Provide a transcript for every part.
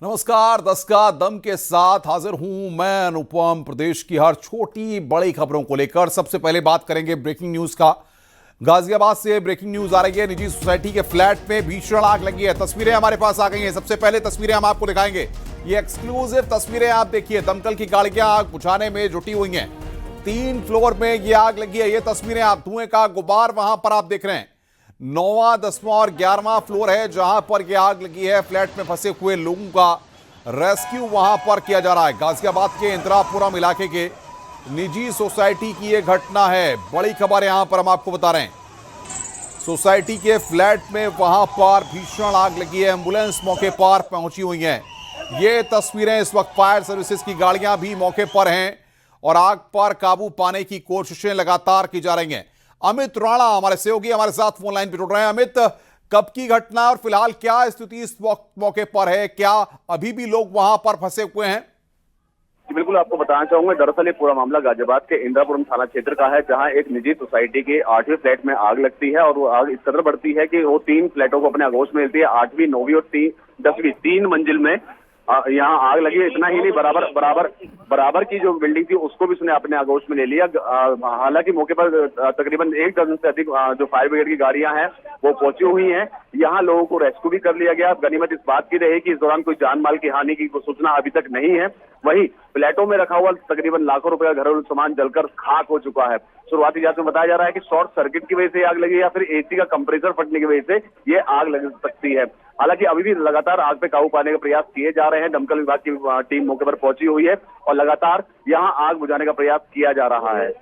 नमस्कार। 10 का दम के साथ हाजिर हूं मैं अनुपम। प्रदेश की हर छोटी बड़ी खबरों को लेकर सबसे पहले बात करेंगे ब्रेकिंग न्यूज का। गाजियाबाद से ब्रेकिंग न्यूज आ रही है। निजी सोसाइटी के फ्लैट में भीषण आग लगी है। तस्वीरें हमारे पास आ गई हैं। सबसे पहले तस्वीरें हम आपको दिखाएंगे। ये एक्सक्लूसिव तस्वीरें आप देखिए। दमकल की गाड़ियां आग बुझाने में जुटी हुई हैं। 3 फ्लोर में ये आग लगी है। ये तस्वीरें आप, धुएं का गुबार वहां पर आप देख रहे हैं। 9वां, 10वां और 11वां फ्लोर है जहां पर यह आग लगी है। फ्लैट में फंसे हुए लोगों का रेस्क्यू वहां पर किया जा रहा है। गाजियाबाद के इंदिरापुरम इलाके के निजी सोसाइटी की यह घटना है। बड़ी खबर यहां पर हम आपको बता रहे हैं। सोसाइटी के फ्लैट में वहां पर भीषण आग लगी है। एम्बुलेंस मौके पर पहुंची हुई है। ये तस्वीरें इस वक्त फायर सर्विसेज की गाड़ियां भी मौके पर हैं और आग पर काबू पाने की कोशिशें लगातार की जा रही हैं। अमित राणा हमारे सहयोगी हमारे साथ फोन लाइन पर जुड़ रहे हैं। अमित, कब की घटना और फिलहाल क्या स्थिति इस मौके पर है? क्या अभी भी लोग वहां पर फंसे हुए हैं? बिल्कुल, आपको बताना चाहूंगा। दरअसल ये पूरा मामला गाजियाबाद के इंदिरापुरम थाना क्षेत्र का है, जहां एक निजी सोसाइटी के 8वें फ्लैट में आग लगती है और वो आग इस कदर बढ़ती है कि वो 3 फ्लैटों को अपने आगोश में लेती है। 8वीं, 9वीं और 10वीं 3 मंजिल में यहाँ आग लगी है। इतना ही नहीं, बराबर की जो बिल्डिंग थी उसको भी उसने अपने आगोश में ले लिया। हालांकि मौके पर तकरीबन 1 दर्जन से अधिक जो फायर ब्रिगेड की गाड़ियां हैं वो पहुंची हुई हैं। यहाँ लोगों को रेस्क्यू भी कर लिया गया। गनीमत इस बात की रही कि इस दौरान कोई जान माल की हानि की सूचना अभी तक नहीं है। वहीं फ्लैटों में रखा हुआ तकरीबन लाखों रुपए का घरेलू सामान जलकर खाक हो चुका है। शुरुआती जांच में बताया जा रहा है कि शॉर्ट सर्किट की वजह से आग लगी या फिर एसी का कंप्रेसर फटने की वजह से ये आग लग सकती है। हालांकि अभी भी लगातार आग पे काबू पाने का प्रयास किए जा रहे हैं। दमकल विभाग की टीम मौके पर पहुंची हुई है और लगातार यहां आग बुझाने का प्रयास किया जा रहा है।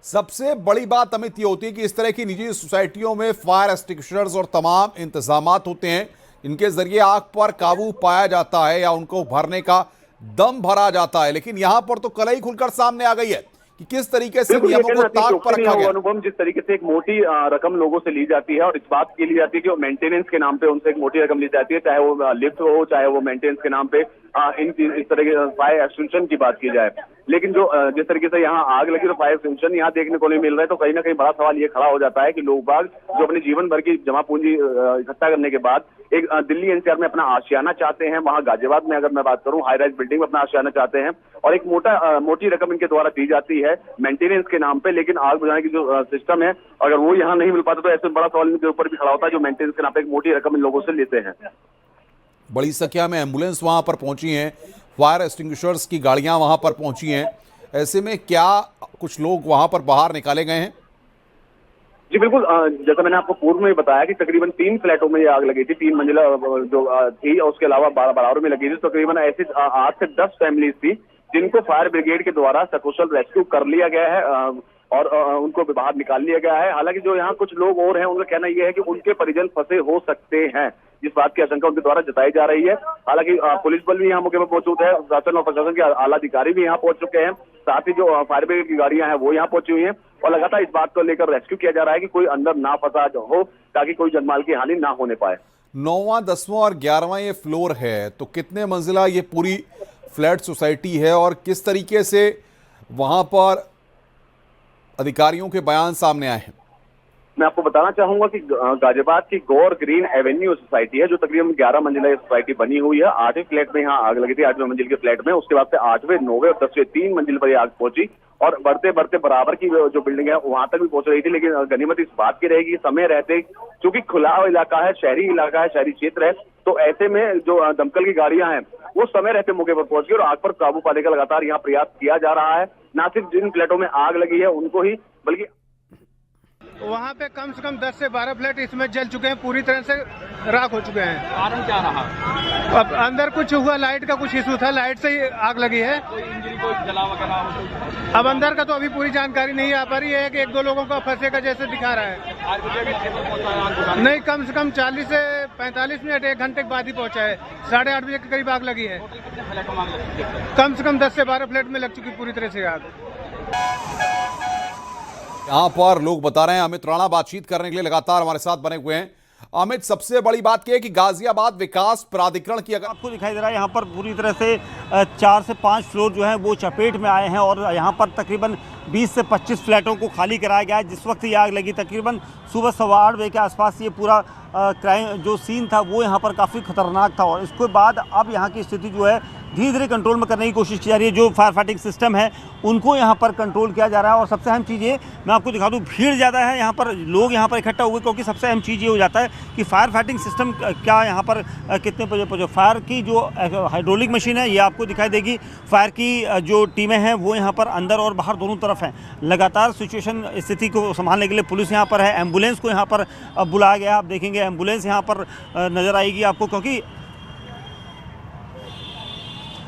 सबसे बड़ी बात अमित ये होती है कि इस तरह की निजी सोसाइटियों में फायर एक्सटिंग्विशर्स और तमाम इंतजामात होते हैं, इनके जरिए आग पर काबू पाया जाता है या उनको भरने का दम भरा जाता है। लेकिन यहां पर तो कलई खुलकर सामने आ गई है कि किस तरीके से नियमों को ताक पर रखा गया। अनुपम, जिस तरीके से एक मोटी रकम लोगों से ली जाती है और इस बात की ली जाती है कि वो मेंटेनेंस के नाम पे उनसे एक मोटी रकम ली जाती है, चाहे वो लिफ्ट हो चाहे वो मेंटेनेंस के नाम पे इस तरह के फायर एक्सटेंशन की बात की जाए। लेकिन जो जिस तरीके से यहाँ आग लगी तो फायर एक्सटेंशन यहाँ देखने को नहीं मिल रहा है, तो कहीं ना कहीं बड़ा सवाल ये खड़ा हो जाता है कि लोग बाग जो अपने जीवन भर की जमा पूंजी इकट्ठा करने के बाद एक दिल्ली एनसीआर में अपना आशियाना चाहते हैं, वहां गाजियाबाद में अगर मैं बात करूं हाई राइज बिल्डिंग में अपना आशियाना चाहते हैं और एक मोटी रकम इनके द्वारा दी जाती है मेंटेनेंस के नाम पे। लेकिन आग बुझाने की जो सिस्टम है अगर वो यहाँ नहीं मिल पाता तो ऐसे बड़ा सवाल इनके ऊपर भी खड़ा होता है, जो मेंटेनेंस के नाम पे एक मोटी रकम इन लोगों से लेते हैं। बड़ी संख्या में एम्बुलेंस वहां पर पहुंची हैं, फायर एक्सटिंग्विशर्स की गाड़ियां वहां पर पहुंची हैं। ऐसे में क्या कुछ लोग वहां पर बाहर निकाले गए हैं? जी बिल्कुल, जैसा मैंने आपको पूर्व में बताया कि तकरीबन 3 फ्लैटों में ये आग लगी थी। 3 मंजिला जो थी और उसके अलावा बराबर में लगी थी। तकरीबन ऐसी 8 से 10 फैमिलीज थी जिनको फायर ब्रिगेड के द्वारा सकुशल रेस्क्यू कर लिया गया है और उनको बाहर निकाल लिया गया है। हालांकि जो यहाँ कुछ लोग और हैं उनका कहना यह है कि उनके परिजन फंसे हो सकते हैं, जिस बात की आशंका उनके द्वारा जताई जा रही है। हालांकि पुलिस बल भी यहाँ मौके पर मौजूद है, शासन और प्रशासन के आला अधिकारी भी यहाँ पहुंच चुके हैं, साथ ही जो फायर ब्रिगेड की गाड़ियां हैं वो यहाँ पहुंची हुई हैं और लगातार इस बात को लेकर रेस्क्यू किया जा रहा है कि कोई अंदर ना फंसा हो ताकि कोई जनमाल की हानि ना होने पाए। 9वां, 10वां और 11वां ये फ्लोर है, तो कितने मंजिला ये पूरी फ्लैट सोसाइटी है और किस तरीके से वहां पर अधिकारियों के बयान सामने आए हैं? मैं आपको बताना चाहूंगा कि गाजियाबाद की गौर ग्रीन एवेन्यू सोसाइटी है, जो तकरीबन 11 मंजिला सोसाइटी बनी हुई है। 8वें फ्लैट में यहाँ आग लगी थी, 8वें मंजिल के फ्लैट में। उसके बाद से 8वें, 9वें और 10वें 3 मंजिल पर आग पहुंची और बढ़ते बढ़ते बराबर की जो बिल्डिंग है वहां तक भी पहुंच रही थी। लेकिन गनीमत इस बात की रहेगी समय रहते, क्योंकि खुला इलाका है, शहरी इलाका है, शहरी क्षेत्र है, तो ऐसे में जो दमकल की गाड़ियां हैं वो समय रहते मौके पर पहुंच गई और आग पर काबू पाने का लगातार यहाँ प्रयास किया जा रहा है। न सिर्फ जिन फ्लैटों में आग लगी है उनको ही, बल्कि वहाँ पे कम से कम 10 से 12 फ्लैट इसमें जल चुके हैं, पूरी तरह से राख हो चुके हैं। कारण क्या रहा? अब अंदर कुछ हुआ, लाइट का कुछ इशू था, लाइट से ही आग लगी है। कोई इंजरी, कोई जला वगैरह? अब अंदर का तो अभी पूरी जानकारी नहीं आ पा रही है कि 1-2 लोगों का फंसे का जैसे दिखा रहा है। आज बजे के क्षेत्र पहुंचा है आग बुझाने? नहीं, कम से कम 40 से 45 मिनट 1 घंटे के बाद ही पहुंचा है। 8:30 बजे के करीब आग लगी है। कितने फ्लैटों में आग लग चुकी है? कम से कम 10 से 12 फ्लैट में लग चुकी पूरी तरह से आग। यहां पर लोग बता रहे हैं। अमित राणा बातचीत करने के लिए लगातार हमारे साथ बने हुए हैं। अमित, सबसे बड़ी बात यह है कि गाजियाबाद विकास प्राधिकरण की, अगर आपको दिखाई दे रहा है यहाँ पर पूरी तरह से 4 से 5 फ्लोर जो है वो चपेट में आए हैं और यहाँ पर तकरीबन 20 से 25 फ्लैटों को खाली कराया गया है। जिस वक्त ये आग लगी तकरीबन सुबह 8:15 बजे के आसपास ये पूरा क्राइम जो सीन था वो यहाँ पर काफ़ी खतरनाक था। और इसके बाद अब यहाँ की स्थिति जो है धीरे धीरे कंट्रोल में करने की कोशिश की जा रही है। जो फायर फाइटिंग सिस्टम है उनको यहाँ पर कंट्रोल किया जा रहा है। और सबसे अहम चीज़ ये मैं आपको दिखा दूँ, भीड़ ज़्यादा है यहाँ पर, लोग यहाँ पर इकट्ठा हुए, क्योंकि सबसे अहम चीज़ ये हो जाता है कि फायर फाइटिंग सिस्टम क्या यहाँ पर कितने बजे पहुँचे। फायर की जो हाइड्रोलिक मशीन है ये आपको दिखाई देगी। फायर की जो टीमें हैं वो यहाँ पर अंदर और बाहर दोनों तरफ हैं। लगातार सिचुएशन स्थिति को संभालने के लिए पुलिस यहाँ पर है। एम्बुलेंस को यहाँ पर बुलाया गया। आप देखेंगे एम्बुलेंस यहाँ पर नज़र आएगी आपको, क्योंकि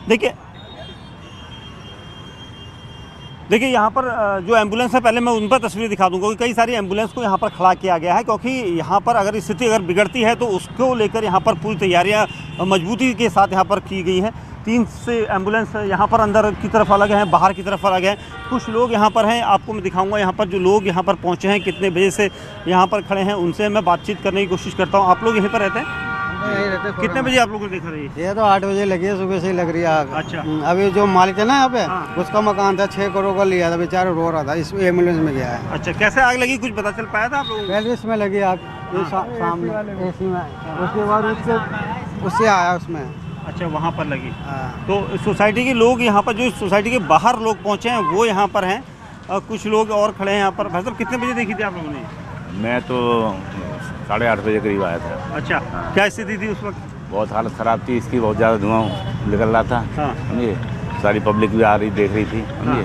देखिए यहाँ पर जो एम्बुलेंस है, पहले मैं उन पर तस्वीर दिखा दूंगा कि कई सारी एम्बुलेंस को यहाँ पर खड़ा किया गया है, क्योंकि यहाँ पर अगर स्थिति अगर बिगड़ती है तो उसको लेकर यहाँ पर पूरी तैयारियाँ मजबूती के साथ यहाँ पर की गई हैं। 3 से एम्बुलेंस यहाँ पर अंदर की तरफ अलग हैं, बाहर की तरफ अलग हैं। कुछ लोग यहाँ पर हैं, आपको मैं दिखाऊंगा यहाँ पर जो लोग यहाँ पर पहुँचे हैं, कितने बजे से यहाँ पर खड़े हैं, उनसे मैं बातचीत करने की कोशिश करता हूँ। आप लोग यहीं पर रहते हैं? यहीं रहते। कितने बजे आप लोग को देखा रही है? ये तो 8 बजे लगी है, सुबह से ही लग रही है आग। अच्छा। अभी जो मालिक है ना यहाँ पे, हाँ। उसका मकान था 6 करोड़ का लिया था, बेचारा रो रहा था, इस एम्बुलेंस में गया है। अच्छा, कैसे आग लगी कुछ पता चल पाया था आप लोगों को? पहले इसमें लगी आग, ये सामने एसी में, उसके बाद उससे आया उसमें। अच्छा, वहाँ पर लगी। हाँ। तो सोसाइटी के लोग यहाँ पर, जो सोसाइटी के बाहर लोग पहुँचे हैं वो यहाँ पर हैं, कुछ लोग और खड़े हैं यहाँ पर। भाई साहब, कितने बजे देखी थी आप लोगों ने? मैं तो 8:30 बजे करीब आया था। अच्छा। हाँ। क्या स्थिति थी उस वक्त? बहुत हालत ख़राब थी इसकी, बहुत ज़्यादा धुआं निकल रहा था। हाँ। समझिए, सारी पब्लिक भी आ रही देख रही थी, समझिए,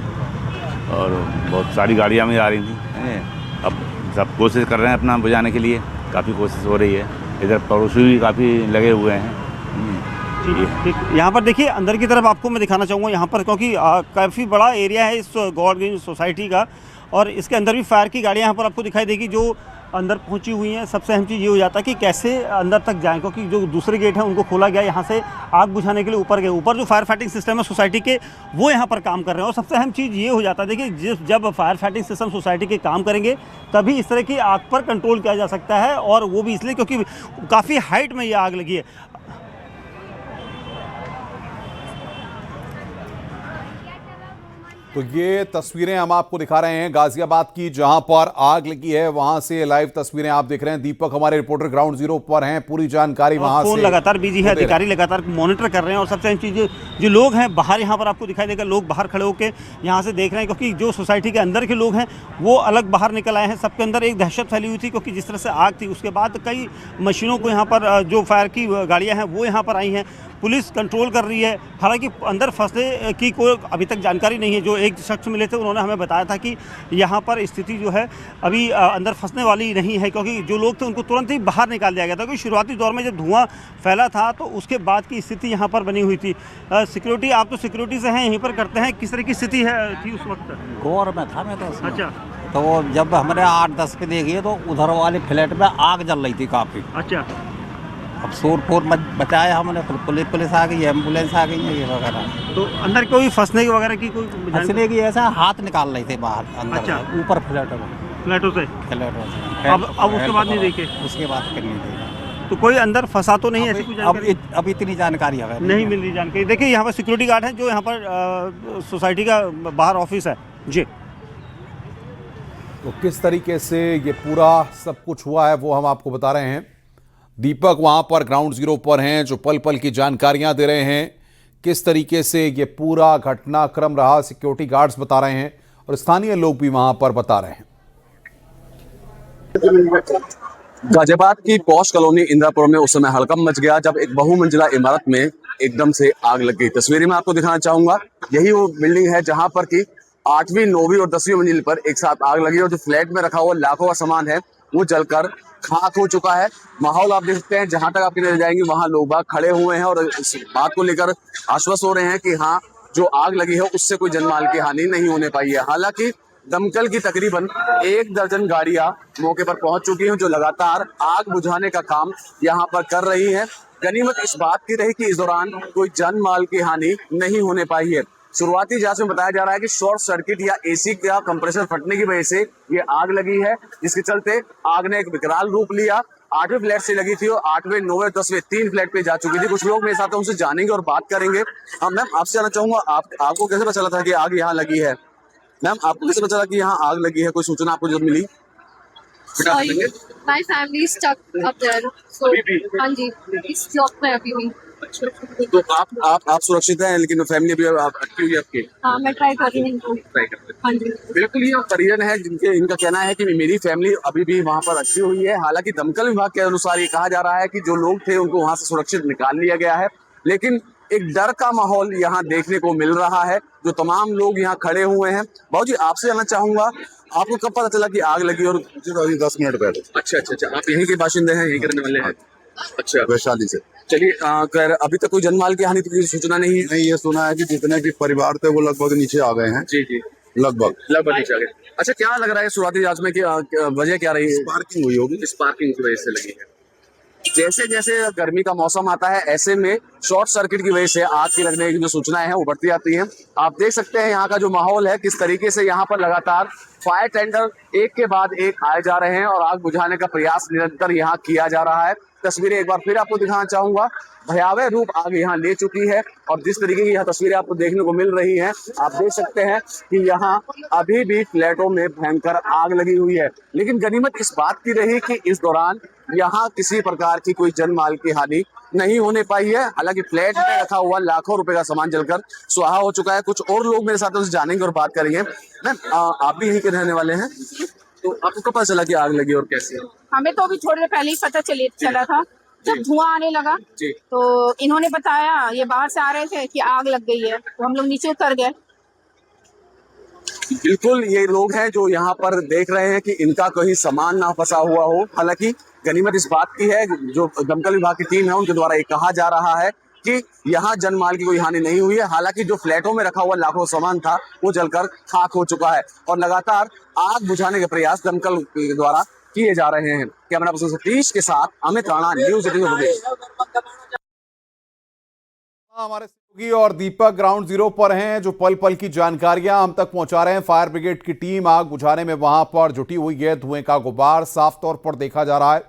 और बहुत सारी गाड़ियाँ भी आ रही थी, समझिए। अब सब कोशिश कर रहे हैं अपना बुझाने के लिए, काफ़ी कोशिश हो रही है। इधर पड़ोसी भी काफ़ी लगे हुए हैं। ठीक। यहाँ पर देखिए अंदर की तरफ आपको मैं दिखाना चाहूँगा यहाँ पर, क्योंकि काफ़ी बड़ा एरिया है इस गॉड ग्रीन सोसाइटी का, और इसके अंदर भी फायर की गाड़ियाँ यहाँ पर आपको दिखाई देगी जो अंदर पहुंची हुई हैं। सबसे अहम चीज़ ये हो जाता है कि कैसे अंदर तक जाएं, क्योंकि जो दूसरे गेट हैं उनको खोला गया, यहाँ से आग बुझाने के लिए ऊपर गए। ऊपर जो फायर फाइटिंग सिस्टम है सोसाइटी के वो यहाँ पर काम कर रहे हैं। और सबसे अहम चीज़ ये हो जाता है, देखिए जब फायर फाइटिंग सिस्टम सोसाइटी के काम करेंगे तभी इस तरह की आग पर कंट्रोल किया जा सकता है, और वो भी इसलिए क्योंकि काफ़ी हाइट में ये आग लगी है। तो ये तस्वीरें हम आपको दिखा रहे हैं गाजियाबाद की, जहां पर आग लगी है। वहां से लाइव तस्वीरें आप देख रहे हैं। दीपक हमारे रिपोर्टर ग्राउंड जीरो पर हैं, पूरी जानकारी वहां से। फोन लगातार बिजी है, अधिकारी लगातार मॉनिटर कर रहे हैं। और सबसे अहम चीज़ जो लोग हैं बाहर, यहाँ पर आपको दिखाई देगा, लोग बाहर खड़े होकर यहाँ से देख रहे हैं, क्योंकि जो सोसाइटी के अंदर के लोग हैं वो अलग बाहर निकल आए हैं। सबके अंदर एक दहशत फैली हुई थी, क्योंकि जिस तरह से आग थी उसके बाद कई मशीनों को यहाँ पर, जो फायर की गाड़ियाँ हैं वो यहाँ पर आई हैं। पुलिस कंट्रोल कर रही है। हालांकि अंदर फंसने की कोई अभी तक जानकारी नहीं है। जो एक शख्स मिले थे उन्होंने हमें बताया था कि यहाँ पर स्थिति जो है अभी अंदर फंसने वाली नहीं है, क्योंकि जो लोग थे उनको तुरंत ही बाहर निकाल दिया गया था। क्योंकि शुरुआती दौर में जब धुआं फैला था तो उसके बाद की स्थिति यहाँ पर बनी हुई थी। सिक्योरिटी, आप तो सिक्योरिटी से हैं, यहीं पर करते हैं, किस तरह की स्थिति थी उस वक्त? गौर में था मैं तो उसमें। अच्छा। तो वो जब हमने 8-10 पे देखी तो उधर वाले फ्लैट में आग जल रही थी काफ़ी। अच्छा। अब शोर बचाया हमने, फिर पुलिस आ गई, एम्बुलेंस आ गई है ये वगैरह। तो अंदर कोई फंसने की वगैरह की कोई फंसने की ऐसा हाथ निकाल रहे थे बाहर अंदर। अच्छा। से, ऊपर फ्लैटों फ्लैटों से? से। अब उसके बाद नहीं देखे? उसके बाद फिर नहीं देखा। तो कोई अंदर फंसा तो नहीं, ऐसी कोई जानकारी? अब इतनी जानकारी हमें नहीं मिल रही जानकारी। देखिए यहाँ पर सिक्योरिटी गार्ड है जो यहाँ पर सोसाइटी का बाहर ऑफिस है जी। तो किस तरीके से ये पूरा सब कुछ हुआ है वो हम आपको बता रहे हैं। दीपक वहां पर ग्राउंड जीरो पर हैं, जो पल पल की जानकारियां दे रहे हैं, किस तरीके से ये पूरा घटनाक्रम रहा, सिक्योरिटी गार्ड्स बता रहे हैं और स्थानीय लोग भी वहां पर बता रहे हैं। गाजियाबाद की पॉश कॉलोनी इंदिरापुरम में उस समय हड़कंप मच गया जब एक बहुमंजिला इमारत में एकदम से आग लग गई। तस्वीरें मैं आपको दिखाना चाहूंगा। यही वो बिल्डिंग है जहां पर की 8वीं, 9वीं और 10वीं मंजिल पर एक साथ आग लगी और जो फ्लैट में रखा हुआ लाखों का सामान है वो जलकर खाक हो चुका है। माहौल आप देख सकते हैं, जहां तक आपकी नजर जाएंगे वहां लोग बाग खड़े हुए हैं और इस बात को लेकर आश्वस्त हो रहे हैं कि हाँ, जो आग लगी है उससे कोई जनमाल की हानि नहीं होने पाई है। हालांकि दमकल की तकरीबन 1 दर्जन गाड़ियां मौके पर पहुंच चुकी हैं जो लगातार आग बुझाने का काम यहां पर कर रही हैं। गनीमत इस बात की रही कि इस दौरान कोई जानमाल की हानि नहीं होने पाई है। शुरुआती जांच में बताया जा रहा है कि शॉर्ट सर्किट या एसी का कंप्रेसर फटने की वजह से ये आग लगी है, जिसके चलते आग ने एक विकराल रूप लिया। 8वें फ्लैट से लगी थी और 8वें, 9वें, 10वें 3 फ्लैट पे जा चुकी थी। कुछ लोग मेरे साथ हैं, उनसे जानेंगे और बात करेंगे। हाँ मैम, आपसे जानना चाहूंगा आपको कैसे पता चला था कि आग यहाँ लगी है? मैम आपको कैसे पता चला कि यहाँ आग लगी है, कोई सूचना आपको जब मिली? My family is stuck up there. So, हाँ जी, इस जॉब में अभी भी। तो आप सुरक्षित हैं, लेकिन फैमिली अभी अटकी हुई है आपकी? हाँ, मैं ट्राई कर रही हूँ। हाँ जी। बिल्कुल, ये परिजन है जिनके इनका कहना है कि मेरी फैमिली अभी भी वहां पर अटकी हुई है। हालांकि दमकल विभाग के अनुसार ये कहा जा रहा है कि जो लोग थे उनको वहां से सुरक्षित निकाल लिया गया है, लेकिन एक डर का माहौल यहाँ देखने को मिल रहा है। जो तमाम लोग यहाँ खड़े हुए हैं। बाबूजी, आपसे जानना चाहूंगा, आपको कब पता चला कि आग लगी? और 10 मिनट पहले। अच्छा, आप यहीं के बाशिंदे हैं, यहीं करने वाले हैं? अच्छा, वैशाली से। चलिए, अभी तक कोई जनमाल की हानि की सूचना नहीं है? नहीं, ये सुना है कि जितने भी परिवार थे वो लगभग नीचे आ गए हैं। जी, लगभग नीचे आ गए। अच्छा, क्या लग रहा है शुरुआती जांच में कि वजह क्या रही है? स्पार्किंग हुई होगी। स्पार्किंग की वजह से लगी है। जैसे जैसे गर्मी का मौसम आता है, ऐसे में शॉर्ट सर्किट की वजह से आग की लगने की जो सूचनाएं हैं वो बढ़ती जाती हैं। आप देख सकते हैं यहाँ का जो माहौल है, किस तरीके से यहाँ पर लगातार फायर टेंडर एक के बाद एक आए जा रहे हैं और आग बुझाने का प्रयास निरंतर यहाँ किया जा रहा है। तस्वीरें एक बार फिर आपको दिखाना चाहूंगा। भयावह रूप आग यहाँ ले चुकी है और जिस तरीके की यह तस्वीरें आपको देखने को मिल रही हैं, आप देख सकते हैं कि यहाँ अभी भी फ्लैटों में भयंकर आग लगी हुई है। लेकिन गनीमत इस बात की रही कि इस दौरान यहाँ किसी प्रकार की कोई जनमाल की हानि नहीं होने पाई है। हालांकि फ्लैट में रखा हुआ लाखों रुपए का सामान जलकर स्वाहा हो चुका है। कुछ और लोग मेरे साथ उनसे जानेंगे और बात करेंगे। मैम, आप भी यहीं के रहने वाले हैं, तो आपको कब पता चला कि आग लगी और कैसे? हमें तो अभी थोड़ी देर पहले ही पता चला था, जब धुआं आने लगा तो इन्होंने बताया, ये बाहर से आ रहे थे कि आग लग गई है, तो हम लोग नीचे उतर गए। बिल्कुल, ये लोग हैं जो यहाँ पर देख रहे हैं कि इनका कहीं सामान ना फंसा हुआ हो। हालांकि गनीमत इस बात की है, जो दमकल विभाग की टीम है उनके द्वारा ये कहा जा रहा है कि यहाँ जनमाल की कोई हानि नहीं हुई है। हालांकि जो फ्लैटों में रखा हुआ लाखों सामान था वो जलकर खाक हो चुका है और लगातार आग बुझाने के प्रयास दमकल के द्वारा किए जा रहे हैं। कैमरा पर्सन सतीश के साथ अमित राणा, न्यूज़ 18 प्रदेश। हमारे सहयोगी और दीपक ग्राउंड जीरो पर हैं, जो पल पल की जानकारियां हम तक पहुंचा रहे हैं। फायर ब्रिगेड की टीम आग बुझाने में वहां पर जुटी हुई है। धुएं का गुबार साफ तौर पर देखा जा रहा है।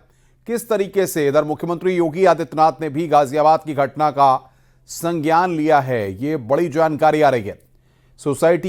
किस तरीके से इधर मुख्यमंत्री योगी आदित्यनाथ ने भी गाजियाबाद की घटना का संज्ञान लिया है, ये बड़ी जानकारी आ रही है। सोसाइटी